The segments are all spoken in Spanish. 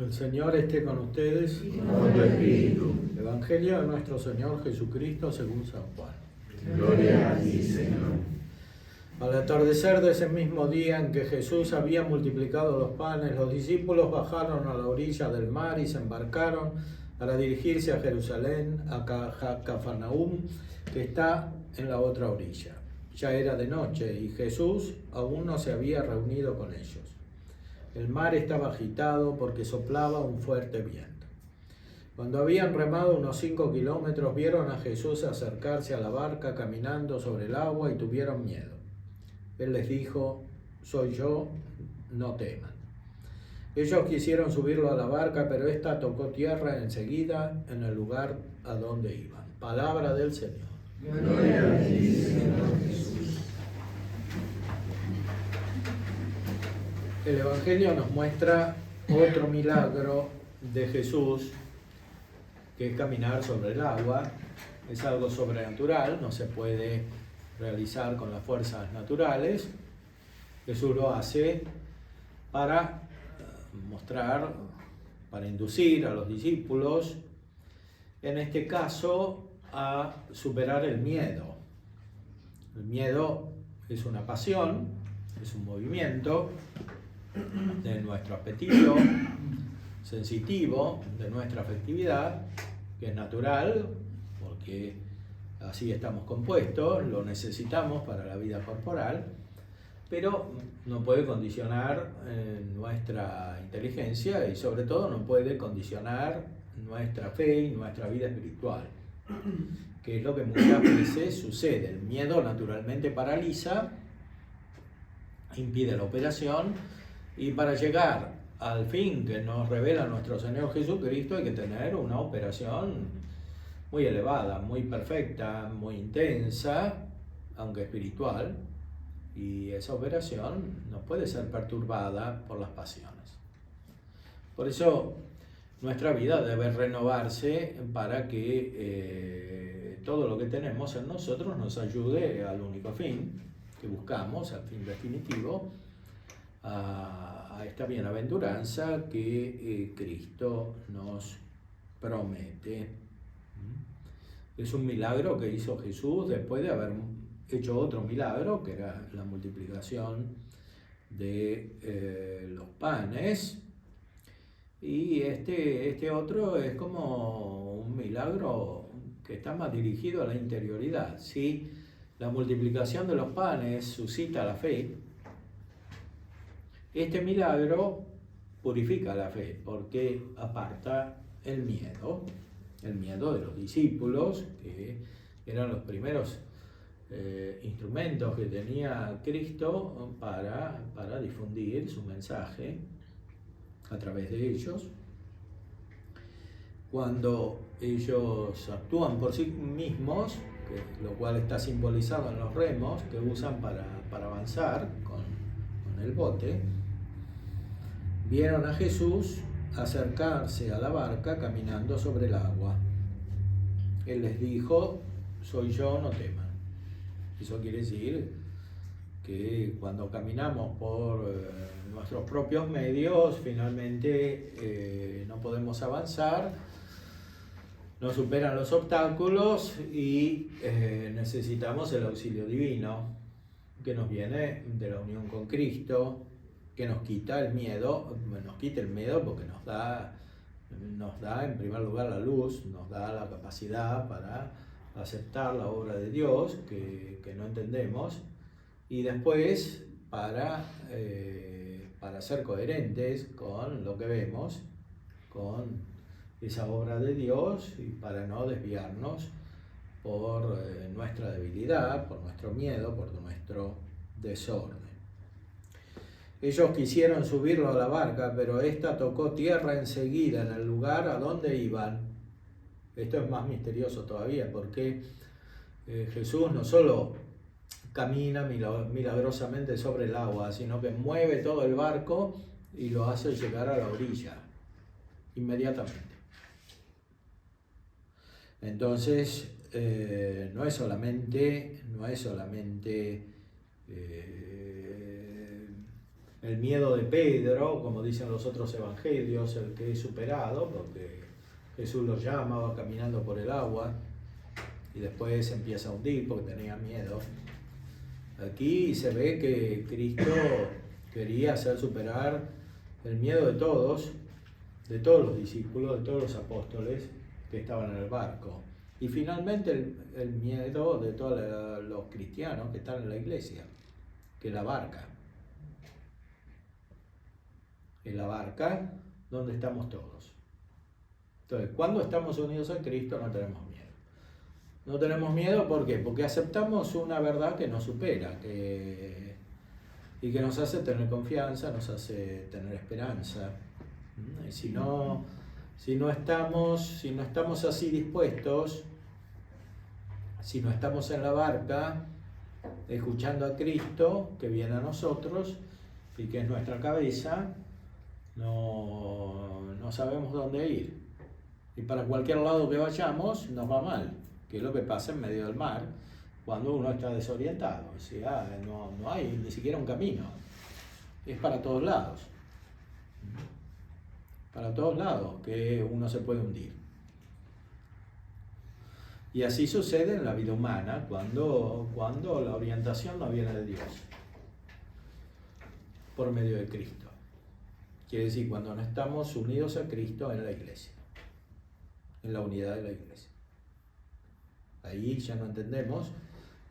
El Señor esté con ustedes. Y con tu espíritu. Evangelio de nuestro Señor Jesucristo según San Juan. Gloria a ti, Señor. Al atardecer de ese mismo día en que Jesús había multiplicado los panes, los discípulos bajaron a la orilla del mar y se embarcaron para dirigirse a Jerusalén, a Cafarnaúm, que está en la otra orilla. Ya era de noche y Jesús aún no se había reunido con ellos. El mar estaba agitado porque soplaba un fuerte viento. Cuando habían remado unos 5 kilómetros, vieron a Jesús acercarse a la barca caminando sobre el agua y tuvieron miedo. Él les dijo: «Soy yo, no teman». Ellos quisieron subirlo a la barca, pero ésta tocó tierra enseguida en el lugar a donde iban. Palabra del Señor. Gloria a ti, Señor Jesús. El Evangelio nos muestra otro milagro de Jesús, que es caminar sobre el agua. Es algo sobrenatural, no se puede realizar con las fuerzas naturales. Jesús lo hace para mostrar, para inducir a los discípulos, en este caso, a superar el miedo. El miedo es una pasión, es un movimiento de nuestro apetito sensitivo, de nuestra afectividad, que es natural, porque así estamos compuestos, lo necesitamos para la vida corporal, pero no puede condicionar nuestra inteligencia y sobre todo no puede condicionar nuestra fe y nuestra vida espiritual, que es lo que muchas veces sucede. El miedo naturalmente paraliza, impide la operación, y para llegar al fin que nos revela nuestro Señor Jesucristo hay que tener una operación muy elevada, muy perfecta, muy intensa, aunque espiritual, y esa operación no puede ser perturbada por las pasiones. Por eso nuestra vida debe renovarse para que todo lo que tenemos en nosotros nos ayude al único fin que buscamos, al fin definitivo, a esta bienaventuranza que Cristo nos promete. Es un milagro que hizo Jesús después de haber hecho otro milagro, que era la multiplicación de los panes. Y este otro es como un milagro que está más dirigido a la interioridad. Si la multiplicación de los panes suscita la fe, este milagro purifica la fe porque aparta el miedo de los discípulos, que eran los primeros instrumentos que tenía Cristo para difundir su mensaje a través de ellos. Cuando ellos actúan por sí mismos, lo cual está simbolizado en los remos que usan para avanzar con el bote, vieron a Jesús acercarse a la barca caminando sobre el agua. Él les dijo: «Soy yo, no teman». Eso quiere decir que cuando caminamos por nuestros propios medios, finalmente no podemos avanzar, nos superan los obstáculos y necesitamos el auxilio divino que nos viene de la unión con Cristo, que nos quita el miedo, porque nos da en primer lugar la luz, nos da la capacidad para aceptar la obra de Dios que no entendemos, y después para ser coherentes con lo que vemos, con esa obra de Dios, y para no desviarnos por nuestra debilidad, por nuestro miedo, por nuestro desorden. Ellos quisieron subirlo a la barca, pero ésta tocó tierra enseguida en el lugar a donde iban. Esto es más misterioso todavía, porque Jesús no solo camina milagrosamente sobre el agua, sino que mueve todo el barco y lo hace llegar a la orilla inmediatamente. Entonces, no es solamente el miedo de Pedro, como dicen los otros evangelios, el que es superado, porque Jesús lo llama, va caminando por el agua y después se empieza a hundir porque tenía miedo. Aquí se ve que Cristo quería hacer superar el miedo de todos los discípulos, de todos los apóstoles que estaban en el barco. Y finalmente el miedo de todos los cristianos que están en la iglesia, que es la barca. En la barca donde estamos todos. Entonces, cuando estamos unidos a Cristo no tenemos miedo. No tenemos miedo, ¿por qué? Porque aceptamos una verdad que nos supera y que nos hace tener confianza, nos hace tener esperanza. Y si no estamos así dispuestos, si no estamos en la barca, escuchando a Cristo que viene a nosotros y que es nuestra cabeza, no sabemos dónde ir. Y para cualquier lado que vayamos nos va mal, que es lo que pasa en medio del mar cuando uno está desorientado. O sea, no hay ni siquiera un camino, es para todos lados. Para todos lados que uno se puede hundir. Y así sucede en la vida humana cuando la orientación no viene de Dios, por medio de Cristo. Quiere decir, cuando no estamos unidos a Cristo en la iglesia, en la unidad de la iglesia. Ahí ya no entendemos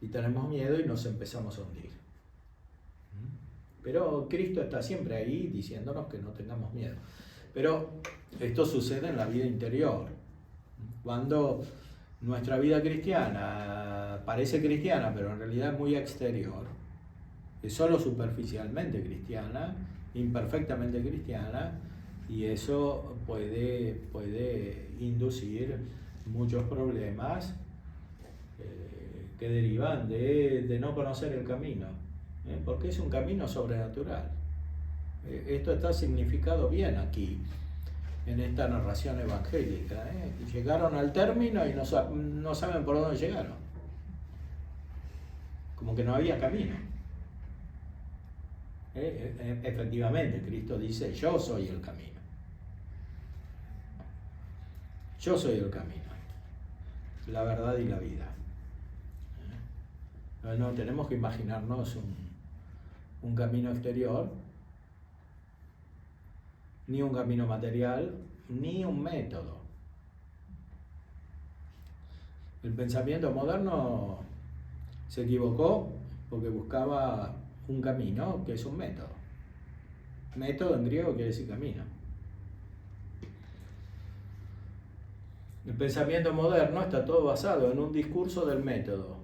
y tenemos miedo y nos empezamos a hundir. Pero Cristo está siempre ahí diciéndonos que no tengamos miedo. Pero esto sucede en la vida interior. Cuando nuestra vida cristiana parece cristiana, pero en realidad es muy exterior, es solo superficialmente cristiana, imperfectamente cristiana, y eso puede inducir muchos problemas que derivan de no conocer el camino, porque es un camino sobrenatural. Esto está significado bien aquí, en esta narración evangélica. Llegaron al término y no saben por dónde llegaron. Como que no había camino. Efectivamente, Cristo dice, yo soy el camino. Yo soy el camino, la verdad y la vida. No tenemos que imaginarnos un camino exterior, ni un camino material, ni un método. El pensamiento moderno se equivocó porque buscaba un camino que es un método. Método en griego quiere decir camino. El pensamiento moderno está todo basado en un discurso del método,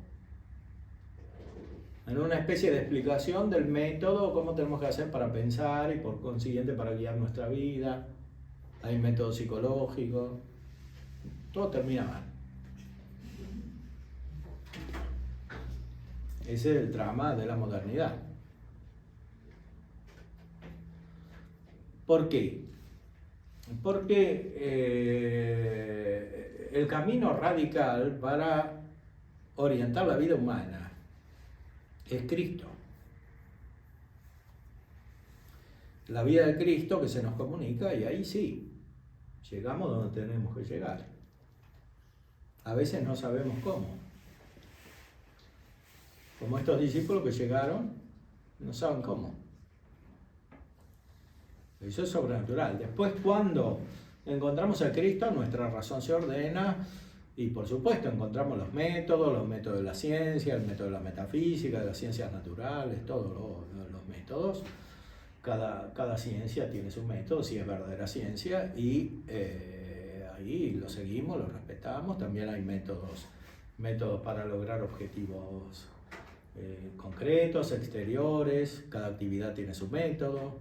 en una especie de explicación del método, cómo tenemos que hacer para pensar y por consiguiente para guiar nuestra vida. Hay métodos psicológicos, todo termina mal. Ese es el drama de la modernidad. ¿Por qué? Porque el camino radical para orientar la vida humana es Cristo. La vida de Cristo que se nos comunica, y ahí sí, llegamos donde tenemos que llegar. A veces no sabemos cómo. Como estos discípulos que llegaron, no saben cómo. Eso es sobrenatural. Después, cuando encontramos a Cristo, nuestra razón se ordena y, por supuesto, encontramos los métodos de la ciencia, el método de la metafísica, de las ciencias naturales, todos los métodos. Cada ciencia tiene su método, si es verdadera ciencia, y ahí lo seguimos, lo respetamos. También hay métodos para lograr objetivos concretos, exteriores. Cada actividad tiene su método,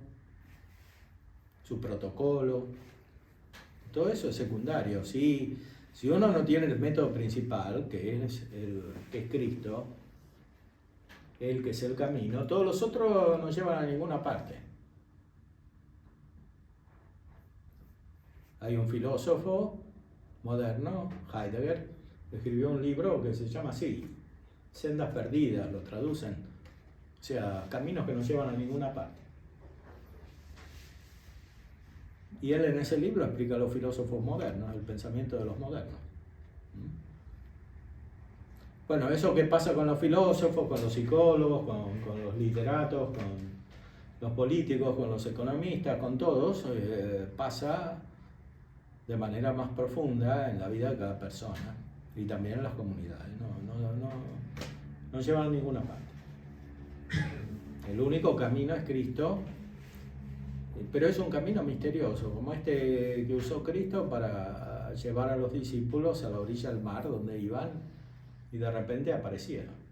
su protocolo. Todo eso es secundario. Si uno no tiene el método principal, que es Cristo, el que es el camino, todos los otros no llevan a ninguna parte. Hay un filósofo moderno, Heidegger, que escribió un libro que se llama así, Sendas perdidas, lo traducen. O sea, caminos que no llevan a ninguna parte. Y él en ese libro explica a los filósofos modernos, el pensamiento de los modernos. Bueno, eso que pasa con los filósofos, con los psicólogos, con los literatos, con los políticos, con los economistas, con todos, pasa de manera más profunda en la vida de cada persona y también en las comunidades. No llevan a ninguna parte. El único camino es Cristo, pero es un camino misterioso, como este que usó Cristo para llevar a los discípulos a la orilla del mar donde iban y de repente aparecieron.